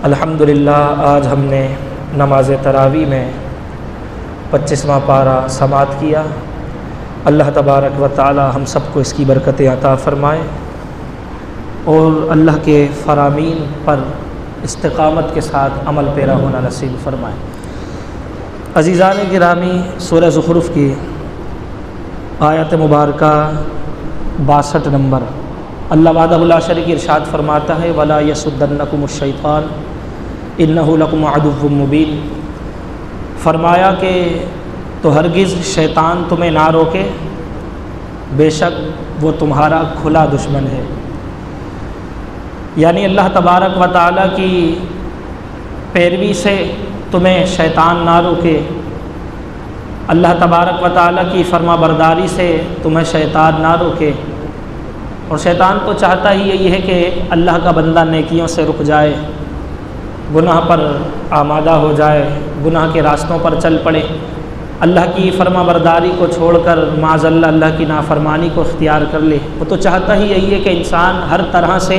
الحمدللہ آج ہم نے نماز تراویح میں 25واں پارہ سماعت کیا۔ اللہ تبارک و تعالی ہم سب کو اس کی برکتیں عطا فرمائے اور اللہ کے فرامین پر استقامت کے ساتھ عمل پیرا ہونا نصیب فرمائے۔ عزیزان گرامی، سورہ زخرف کی آیت مبارکہ 62 نمبر، اللہ وحدہ لا شریک ارشاد فرماتا ہے وَلَا يَصُدَّنَّكُمُ الشَّيْطَانُ إِنَّهُ لَكُمْ عَدُوٌّ مُّبِينٌ، فرمایا کہ تو ہرگز شیطان تمہیں نہ روکے، بے شک وہ تمہارا کھلا دشمن ہے۔ یعنی اللہ تبارک و تعالیٰ کی پیروی سے تمہیں شیطان نہ روکے، اللہ تبارک و تعالیٰ کی فرما برداری سے تمہیں شیطان نہ روکے۔ اور شیطان تو چاہتا ہی یہی ہے کہ اللہ کا بندہ نیکیوں سے رک جائے، گناہ پر آمادہ ہو جائے، گناہ کے راستوں پر چل پڑے، اللہ کی فرما برداری کو چھوڑ کر معاذ اللہ کی نافرمانی کو اختیار کر لے۔ وہ تو چاہتا ہی یہی ہے کہ انسان ہر طرح سے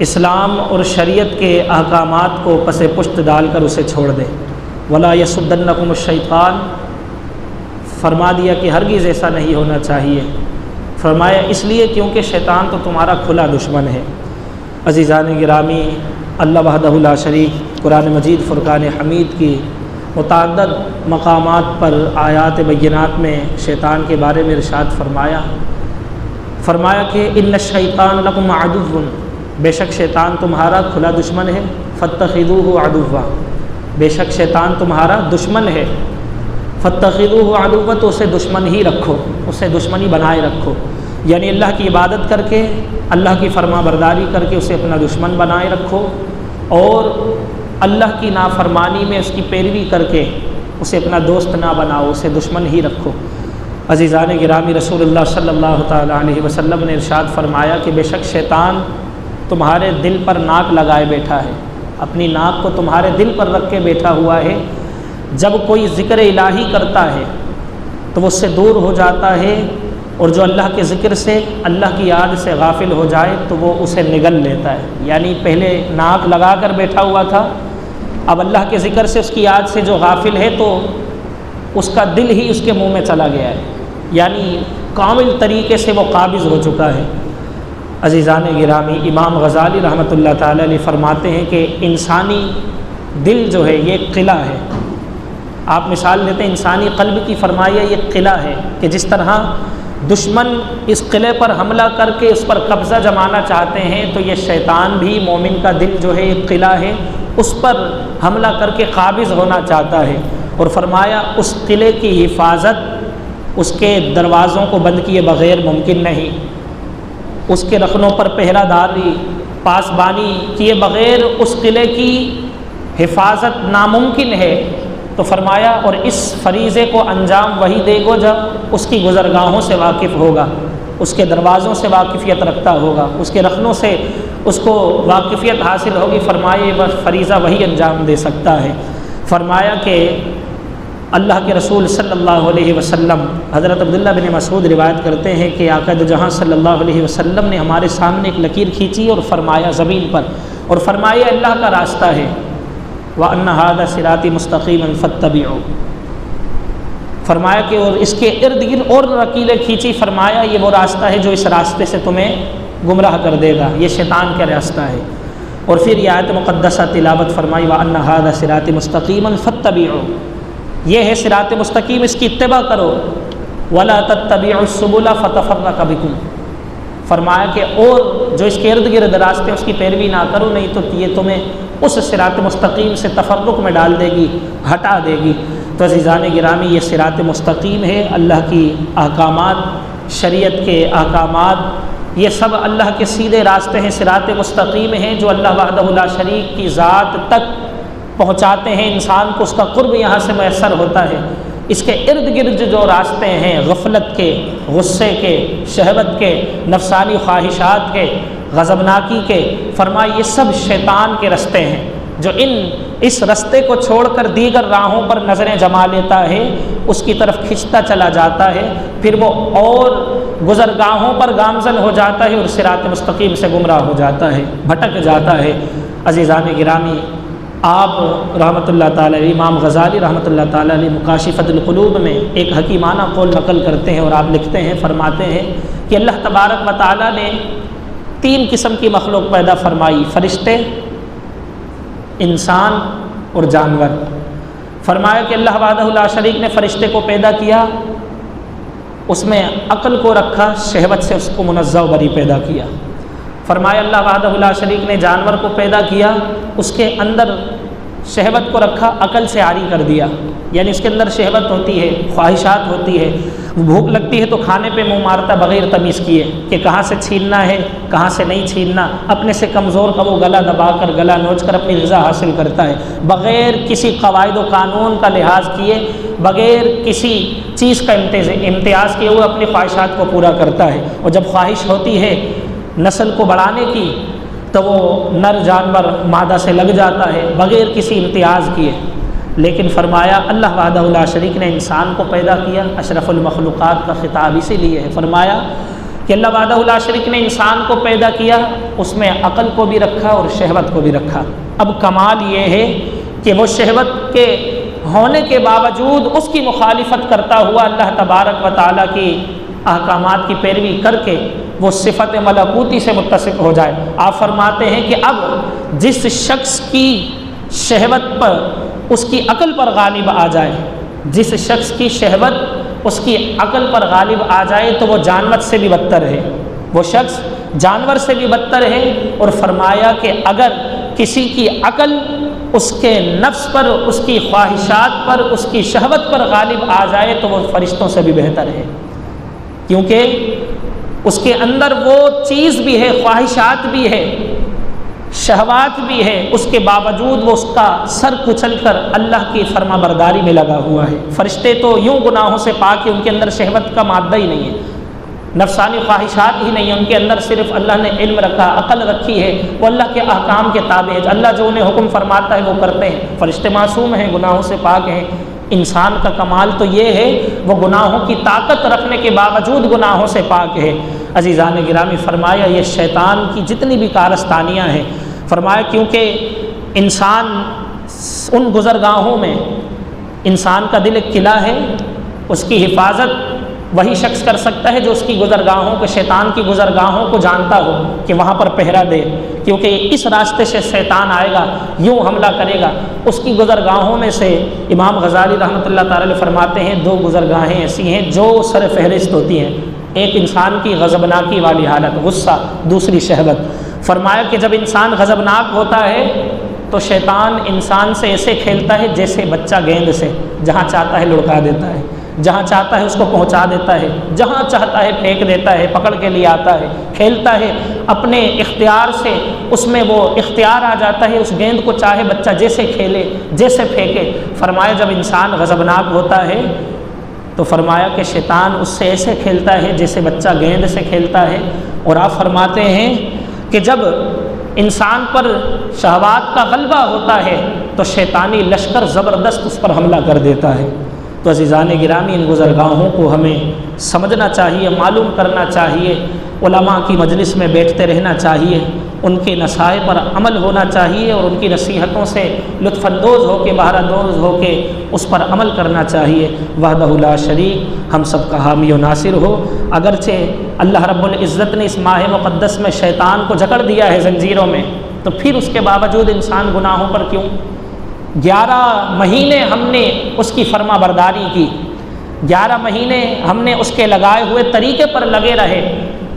اسلام اور شریعت کے احکامات کو پس پشت ڈال کر اسے چھوڑ دے۔ وَلَا يَصُدَّنَّكُمُ الشَّيْطَانُ، فرما دیا کہ ہرگز ایسا نہیں ہونا چاہیے۔ فرمایا اس لیے کیونکہ شیطان تو تمہارا کھلا دشمن ہے۔ عزیزان گرامی، اللہ وحدہ لا شریک قرآن مجید فرقان حمید کی متعدد مقامات پر آیات بینات میں شیطان کے بارے میں ارشاد فرمایا کہ ان الشیطان لکم عدو، بے شک شیطان تمہارا کھلا دشمن ہے، فاتخذوہ عدوا، بے شک شیطان تمہارا دشمن ہے، فاتخذوہ عدوا، تو اسے دشمن ہی رکھو، اسے دشمنی بنائے رکھو۔ یعنی اللہ کی عبادت کر کے، اللہ کی فرما برداری کر کے اسے اپنا دشمن بنائے رکھو، اور اللہ کی نافرمانی میں اس کی پیروی کر کے اسے اپنا دوست نہ بناؤ، اسے دشمن ہی رکھو۔ عزیزان گرامی، رسول اللہ صلی اللہ تعالیٰ علیہ وسلم نے ارشاد فرمایا کہ بے شک شیطان تمہارے دل پر ناک لگائے بیٹھا ہے، اپنی ناک کو تمہارے دل پر رکھ کے بیٹھا ہوا ہے۔ جب کوئی ذکر الہی کرتا ہے تو وہ اس سے دور ہو جاتا ہے، اور جو اللہ کے ذکر سے، اللہ کی یاد سے غافل ہو جائے تو وہ اسے نگل لیتا ہے۔ یعنی پہلے ناک لگا کر بیٹھا ہوا تھا، اب اللہ کے ذکر سے، اس کی یاد سے جو غافل ہے تو اس کا دل ہی اس کے منہ میں چلا گیا ہے، یعنی کامل طریقے سے وہ قابض ہو چکا ہے۔ عزیزان گرامی، امام غزالی رحمۃ اللہ تعالی علیہ فرماتے ہیں کہ انسانی دل جو ہے یہ ایک قلعہ ہے۔ آپ مثال دیتے ہیں انسانی قلب کی، فرمایا یہ قلعہ ہے کہ جس طرح دشمن اس قلعے پر حملہ کر کے اس پر قبضہ جمانا چاہتے ہیں، تو یہ شیطان بھی مومن کا دل جو ہے ایک قلعہ ہے، اس پر حملہ کر کے قابض ہونا چاہتا ہے۔ اور فرمایا اس قلعے کی حفاظت اس کے دروازوں کو بند کیے بغیر ممکن نہیں، اس کے رخنوں پر پہرہ داری، پاسبانی کیے بغیر اس قلعے کی حفاظت ناممکن ہے۔ تو فرمایا اور اس فریضے کو انجام وہی دے گا جب اس کی گزرگاہوں سے واقف ہوگا، اس کے دروازوں سے واقفیت رکھتا ہوگا، اس کے رخنوں سے اس کو واقفیت حاصل ہوگی۔ فرمایا یہ فریضہ وہی انجام دے سکتا ہے۔ فرمایا کہ اللہ کے رسول صلی اللہ علیہ وسلم، حضرت عبداللہ بن مسعود روایت کرتے ہیں کہ آقا دو جہاں صلی اللہ علیہ وسلم نے ہمارے سامنے ایک لکیر کھینچی اور فرمایا زمین پر، اور فرمایا اللہ کا راستہ ہے، وَأَنَّ هَذَا صِرَاطِي مُسْتَقِيمًا فَاتَّبِعُوهُ، فرمایا کہ اور اس کے ارد گرد اور لکیریں کھینچی، فرمایا یہ وہ راستہ ہے جو اس راستے سے تمہیں گمراہ کر دے گا، یہ شیطان کا راستہ ہے۔ اور پھر یہ آیت مقدسہ تلاوت فرمائی وَأَنَّ هَذَا صِرَاطِي مُسْتَقِيمًا فَاتَّبِعُوهُ، یہ ہے صراط مستقیم، اس کی اتباع کرو، وَلَا تَتَّبِعُوا السُّبُلَ فَتَفَرَّقَ بِكُمْ، فرمایا کہ اور جو اس کے ارد گرد راستے اس کی پیروی نہ کرو، نہیں تو یہ تمہیں اس صراط مستقیم سے تفرق میں ڈال دے گی، ہٹا دے گی۔ تو عزیزان گرامی، یہ صراط مستقیم ہے، اللہ کی احکامات، شریعت کے احکامات، یہ سب اللہ کے سیدھے راستے ہیں، صراط مستقیم ہیں جو اللہ وحدہ لا شریک کی ذات تک پہنچاتے ہیں، انسان کو اس کا قرب یہاں سے میسر ہوتا ہے۔ اس کے ارد گرد جو راستے ہیں غفلت کے، غصے کے، شہوت کے، نفسانی خواہشات کے، غضبناکی کے، فرمایا یہ سب شیطان کے راستے ہیں جو اس راستے کو چھوڑ کر دیگر راہوں پر نظریں جما لیتا ہے، اس کی طرف کھنچتا چلا جاتا ہے، پھر وہ اور گزرگاہوں پر گامزن ہو جاتا ہے اور صراط مستقیم سے گمراہ ہو جاتا ہے، بھٹک جاتا ہے۔ عزیزان گرامی، آپ رحمۃ اللہ تعالی علیہ، امام غزالی رحمۃ اللہ تعالی علیہ مکاشفۃ القلوب میں ایک حکیمانہ قول نقل کرتے ہیں اور آپ لکھتے ہیں، فرماتے ہیں کہ اللہ تبارک و تعالی نے 3 قسم کی مخلوق پیدا فرمائی، فرشتے، انسان اور جانور۔ فرمایا کہ اللہ وحدہ لا شریک نے فرشتے کو پیدا کیا، اس میں عقل کو رکھا، شہوت سے اس کو منزہ و بری پیدا کیا۔ فرمایا اللہ وحدہ لا شریک نے جانور کو پیدا کیا، اس کے اندر شہوت کو رکھا، عقل سے عاری کر دیا، یعنی اس کے اندر شہوت ہوتی ہے، خواہشات ہوتی ہے، بھوک لگتی ہے تو کھانے پہ منہ مارتا بغیر تمیز کیے کہ کہاں سے چھیننا ہے کہاں سے نہیں چھیننا، اپنے سے کمزور کا وہ گلا دبا کر گلا نوچ کر اپنی غذا حاصل کرتا ہے، بغیر کسی قواعد و قانون کا لحاظ کیے، بغیر کسی چیز کا امتیاز کیے ہوئے اپنی خواہشات کو پورا کرتا ہے۔ اور جب خواہش ہوتی ہے نسل کو بڑھانے کی تو وہ نر جانور مادہ سے لگ جاتا ہے بغیر کسی امتیاز کیے۔ لیکن فرمایا اللہ وحدہ لا شریک نے انسان کو پیدا کیا، اشرف المخلوقات کا خطاب اسی لیے ہے۔ فرمایا کہ اللہ وحدہ لا شریک نے انسان کو پیدا کیا، اس میں عقل کو بھی رکھا اور شہوت کو بھی رکھا۔ اب کمال یہ ہے کہ وہ شہوت کے ہونے کے باوجود اس کی مخالفت کرتا ہوا اللہ تبارک و تعالیٰ کی احکامات کی پیروی کر کے وہ صفت ملکوتی سے متصف ہو جائے۔ آپ فرماتے ہیں کہ اب جس شخص کی شہوت پر اس کی عقل پر غالب آ جائے، جس شخص کی شہوت اس کی عقل پر غالب آ جائے تو وہ جانور سے بھی بدتر ہے، وہ شخص جانور سے بھی بدتر ہے۔ اور فرمایا کہ اگر کسی کی عقل اس کے نفس پر، اس کی خواہشات پر، اس کی شہوت پر غالب آ جائے تو وہ فرشتوں سے بھی بہتر ہے، کیونکہ اس کے اندر وہ چیز بھی ہے، خواہشات بھی ہے، شہوات بھی ہے، اس کے باوجود وہ اس کا سر کچل کر اللہ کی فرما برداری میں لگا ہوا ہے۔ فرشتے تو یوں گناہوں سے پاک، ان کے اندر شہوت کا مادہ ہی نہیں ہے، نفسانی خواہشات ہی نہیں ہیں، ان کے اندر صرف اللہ نے علم رکھا، عقل رکھی ہے، وہ اللہ کے احکام کے تابع ہے، اللہ جو انہیں حکم فرماتا ہے وہ کرتے ہیں۔ فرشتے معصوم ہیں، گناہوں سے پاک ہیں۔ انسان کا کمال تو یہ ہے وہ گناہوں کی طاقت رکھنے کے باوجود گناہوں سے پاک ہے۔ عزیزان گرامی، فرمایا یہ شیطان کی جتنی بھی کارستانیاں ہیں، فرمایا کیونکہ انسان ان گزرگاہوں میں، انسان کا دل ایک قلعہ ہے، اس کی حفاظت وہی شخص کر سکتا ہے جو اس کی گزرگاہوں کو، شیطان کی گزرگاہوں کو جانتا ہو کہ وہاں پر پہرا دے، کیونکہ اس راستے سے شیطان آئے گا، یوں حملہ کرے گا۔ اس کی گزرگاہوں میں سے امام غزالی رحمۃ اللہ تعالی علیہ فرماتے ہیں 2 گزرگاہیں ایسی ہیں جو سر فہرست ہوتی ہیں، ایک انسان کی غضبناکی والی حالت، غصہ، دوسری شہوت۔ فرمایا کہ جب انسان غضبناک ہوتا ہے تو شیطان انسان سے ایسے کھیلتا ہے جیسے بچہ گیند سے، جہاں چاہتا ہے لڑکا دیتا ہے، جہاں چاہتا ہے اس کو پہنچا دیتا ہے، جہاں چاہتا ہے پھینک دیتا ہے، پکڑ کے لے آتا ہے، کھیلتا ہے اپنے اختیار سے، اس میں وہ اختیار آ جاتا ہے، اس گیند کو چاہے بچہ جیسے کھیلے، جیسے پھینکے۔ فرمایا جب انسان غضبناک ہوتا ہے تو فرمایا کہ شیطان اس سے ایسے کھیلتا ہے جیسے بچہ گیند سے کھیلتا ہے۔ اور آپ فرماتے ہیں کہ جب انسان پر شہوات کا غلبہ ہوتا ہے تو شیطانی لشکر زبردست اس پر حملہ کر دیتا ہے۔ تو عزیزان گرامی، ان گزرگاہوں کو ہمیں سمجھنا چاہیے، معلوم کرنا چاہیے، علماء کی مجلس میں بیٹھتے رہنا چاہیے، ان کے نصائح پر عمل ہونا چاہیے اور ان کی نصیحتوں سے لطف اندوز ہو کے، بہرہ دوز ہو کے اس پر عمل کرنا چاہیے۔ وحدہ لا شریک ہم سب کا حامی و ناصر ہو۔ اگرچہ اللہ رب العزت نے اس ماہ مقدس میں شیطان کو جکڑ دیا ہے زنجیروں میں، تو پھر اس کے باوجود انسان گناہوں پر کیوں؟ 11 مہینے ہم نے اس کی فرما برداری کی، 11 مہینے ہم نے اس کے لگائے ہوئے طریقے پر لگے رہے،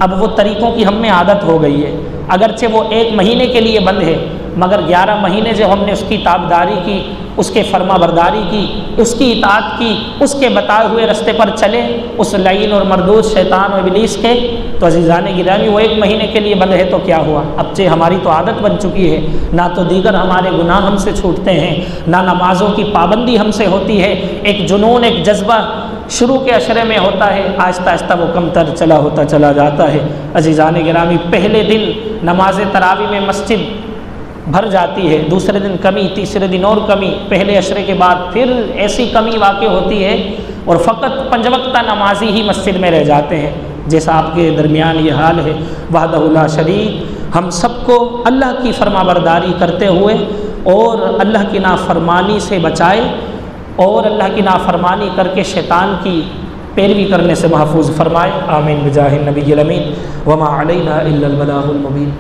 اب وہ طریقوں کی ہم میں عادت ہو گئی ہے۔ اگرچہ وہ 1 مہینے کے لیے بند ہے، مگر 11 مہینے جو ہم نے اس کی تابعداری کی، اس کے فرما برداری کی، اس کی اطاعت کی، اس کے بتائے ہوئے رستے پر چلے، اس لعین اور مردود شیطان و ابلیس کے، تو عزیزان گرامی وہ 1 مہینے کے لیے بند ہے تو کیا ہوا؟ اب سے ہماری تو عادت بن چکی ہے، نہ تو دیگر ہمارے گناہ ہم سے چھوٹتے ہیں، نہ نمازوں کی پابندی ہم سے ہوتی ہے، ایک جنون، ایک جذبہ شروع کے عشرے میں ہوتا ہے، آہستہ آہستہ وہ کم تر ہوتا چلا جاتا ہے۔ عزیزان گرامی، پہلے دن نماز تراویح میں مسجد بھر جاتی ہے، دوسرے دن کمی، تیسرے دن اور کمی، پہلے عشرے کے بعد پھر ایسی کمی واقع ہوتی ہے اور فقط 5 وقتہ نمازی ہی مسجد میں رہ جاتے ہیں، جیسا آپ کے درمیان یہ حال ہے۔ وحدہ لا شریک ہم سب کو اللہ کی فرما برداری کرتے ہوئے اور اللہ کی نافرمانی سے بچائے، اور اللہ کی نافرمانی کر کے شیطان کی پیروی کرنے سے محفوظ فرمائے۔ آمین بجاہ النبی الامین۔ وما علینا الا البلاغ المبین۔